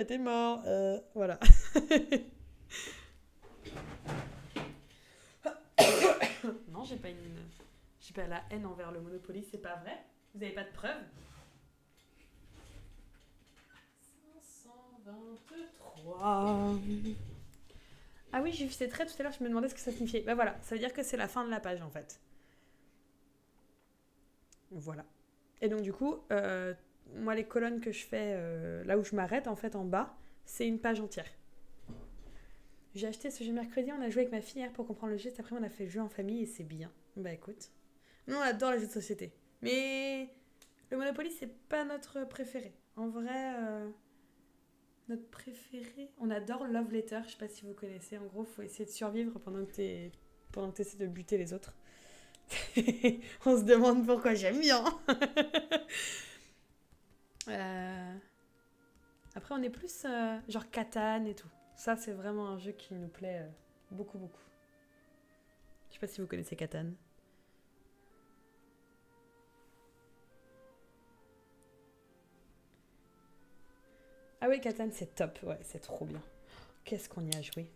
T'es mort. Voilà. Non, j'ai pas la haine envers le Monopoly, c'est pas vrai. Vous avez pas de preuves. 523. Ah oui, j'ai vu ces traits tout à l'heure, je me demandais ce que ça signifiait. Bah voilà, ça veut dire que c'est la fin de la page en fait. Voilà. Et donc du coup, moi les colonnes que je fais, là où je m'arrête en fait en bas, c'est une page entière. J'ai acheté ce jeu mercredi, on a joué avec ma fille hier pour comprendre le jeu, cet après on a fait le jeu en famille et c'est bien. Bah écoute. Nous on adore les jeux de société. Mais le Monopoly c'est pas notre préféré. En vrai, notre préféré, on adore Love Letter, je sais pas si vous connaissez. En gros, faut essayer de survivre pendant que tu essaies de buter les autres. On se demande pourquoi j'aime bien. Euh, Après, on est plus genre Catan et tout. Ça, c'est vraiment un jeu qui nous plaît beaucoup, beaucoup. Je sais pas si vous connaissez Catan. Ah oui, Catan, c'est top. Ouais, c'est trop bien. Qu'est-ce qu'on y a joué?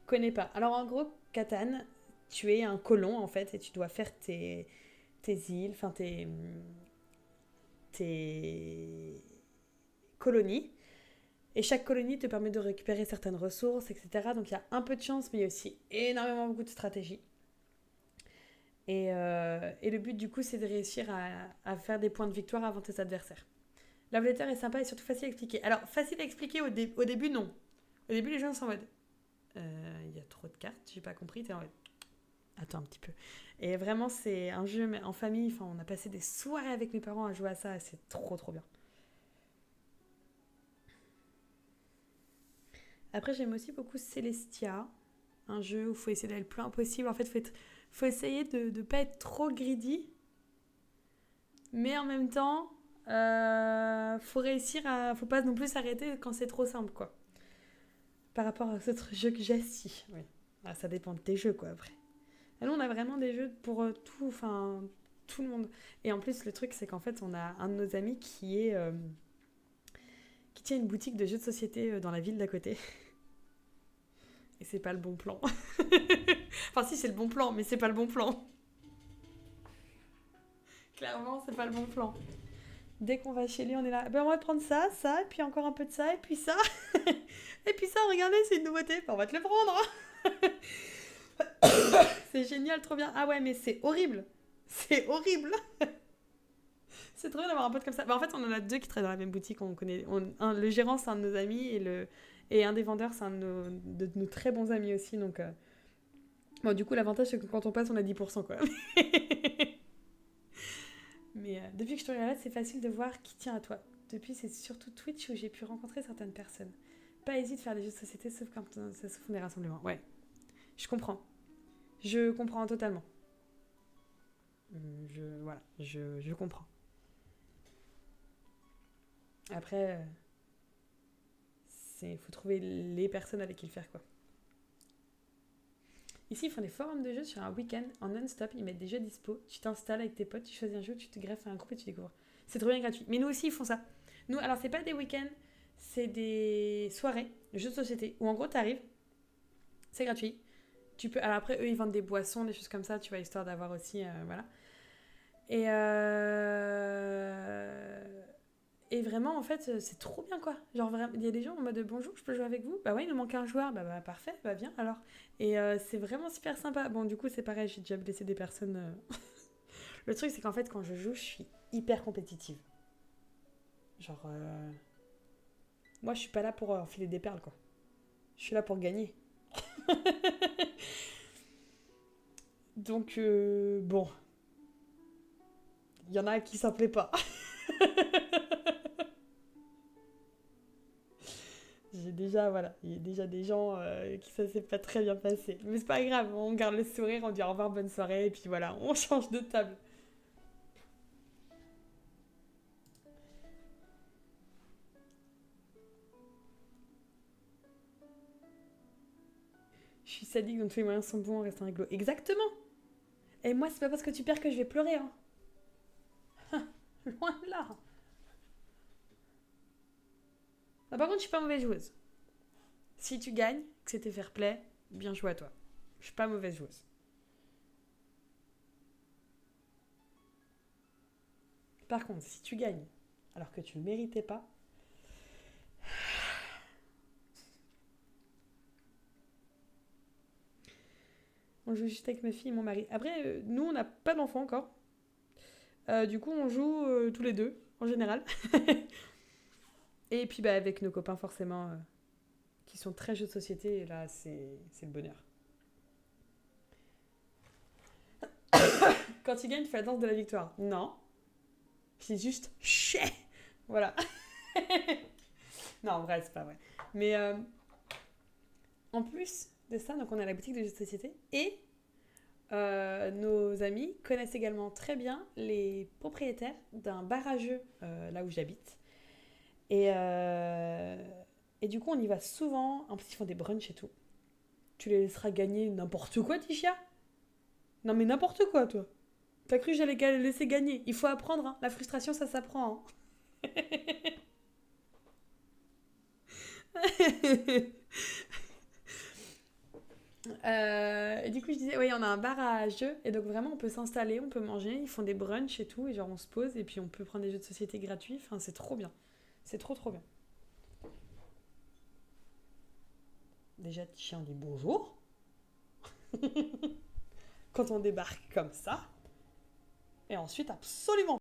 Connais pas. Alors, en gros, Catan, tu es un colon, en fait, et tu dois faire tes îles, enfin, tes colonies. Et chaque colonie te permet de récupérer certaines ressources, etc. Donc, il y a un peu de chance, mais il y a aussi énormément beaucoup de stratégie. Et le but, du coup, c'est de réussir à faire des points de victoire avant tes adversaires. Love Letter est sympa et surtout facile à expliquer. Alors, facile à expliquer au début, non. Au début, les gens sont en mode il y a trop de cartes, j'ai pas compris. T'es en mode attends un petit peu. Et vraiment, c'est un jeu en famille. Enfin, on a passé des soirées avec mes parents à jouer à ça et c'est trop trop bien. Après, j'aime aussi beaucoup Celestia, un jeu où il faut essayer d'aller le plus loin possible. En fait, faut essayer de ne pas être trop greedy, mais en même temps, faut réussir à. Faut pas non plus s'arrêter quand c'est trop simple, quoi. Par rapport à cet autre jeu que j'ai, si. Oui. Ah, ça dépend de tes jeux, quoi, après. Et nous, on a vraiment des jeux pour tout, enfin, tout le monde. Et en plus, le truc, c'est qu'en fait, on a un de nos amis qui tient une boutique de jeux de société dans la ville d'à côté. Et c'est pas le bon plan. Enfin, si, c'est le bon plan, mais c'est pas le bon plan. Clairement, c'est pas le bon plan. Dès qu'on va chez lui, on est là. Ben, on va prendre ça, ça, et puis encore un peu de ça, et puis ça. Et puis ça, regardez, c'est une nouveauté. Ben, on va te le prendre. C'est génial, trop bien. Ah ouais, mais c'est horrible. C'est horrible. C'est trop bien d'avoir un pote comme ça. Ben, en fait, on en a deux qui travaillent dans la même boutique. On connaît, le gérant, c'est un de nos amis, et un des vendeurs, c'est un de nos très bons amis aussi. Donc, bon, du coup, l'avantage, c'est que quand on passe, on a 10%, quoi. Mais depuis que je te regarde, c'est facile de voir qui tient à toi. Depuis, c'est surtout Twitch où j'ai pu rencontrer certaines personnes. Pas hésite de faire des jeux de société, sauf quand ça se font des rassemblements. Ouais, je comprends. Je comprends totalement. Voilà, je comprends. Après, il faut trouver les personnes avec qui le faire, quoi. Ici, ils font des forums de jeux sur un week-end en non-stop. Ils mettent des jeux dispo. Tu t'installes avec tes potes, tu choisis un jeu, tu te greffes à un groupe et tu découvres. C'est trop bien gratuit. Mais nous aussi, ils font ça. Nous, alors, c'est pas des week-ends, c'est des soirées, de jeux de société, où en gros, t'arrives, c'est gratuit. Tu peux, alors après, eux, ils vendent des boissons, des choses comme ça, tu vois, histoire d'avoir aussi. Voilà. Et, et vraiment, en fait, c'est trop bien, quoi. Genre, vraiment, il y a des gens en mode bonjour, je peux jouer avec vous? Bah ouais, il nous manque un joueur. Bah parfait, bah viens alors. Et c'est vraiment super sympa. Bon, du coup, c'est pareil, j'ai déjà blessé des personnes. Le truc, c'est qu'en fait, quand je joue, je suis hyper compétitive. Genre, moi, je suis pas là pour enfiler des perles, quoi. Je suis là pour gagner. Donc, bon, il y en a qui s'en plaît pas. J'ai déjà, voilà, il y a déjà des gens qui ça s'est pas très bien passé. Mais c'est pas grave, on garde le sourire, on dit au revoir, bonne soirée, et puis voilà, on change de table. Je suis sadique, donc tous les moyens sont bons en restant réglo. Exactement. Et moi, c'est pas parce que tu perds que je vais pleurer, hein. Loin de là. Ah, par contre, je suis pas mauvaise joueuse. Si tu gagnes, que c'était fair play, bien joué à toi. Je suis pas mauvaise joueuse. Par contre, si tu gagnes alors que tu le méritais pas, on joue juste avec ma fille et mon mari. Après, nous, on n'a pas d'enfant encore. Du coup, on joue tous les deux, en général. Et puis, bah, avec nos copains, forcément, qui sont très jeux de société. Et là, c'est le bonheur. Quand tu gagnes, tu fais la danse de la victoire. Non. C'est juste chais. Voilà. Non, en vrai, c'est pas vrai. Mais en plus de ça, donc on a la boutique de jeux de société et nos amis connaissent également très bien les propriétaires d'un bar à jeux là où j'habite. Et, et du coup, on y va souvent. En plus, ils font des brunchs et tout. Tu les laisseras gagner n'importe quoi, Tichia. Non, mais n'importe quoi, toi. T'as cru que j'allais les laisser gagner. Il faut apprendre, hein. La frustration, ça s'apprend. Hein. Et du coup, je disais, oui, on a un bar à jeux. Et donc, vraiment, on peut s'installer, on peut manger. Ils font des brunchs et tout. Et genre, on se pose. Et puis, on peut prendre des jeux de société gratuits. Enfin, c'est trop bien. C'est trop, trop bien. Déjà, Tichia, on dit bonjour. Quand on débarque comme ça. Et ensuite, absolument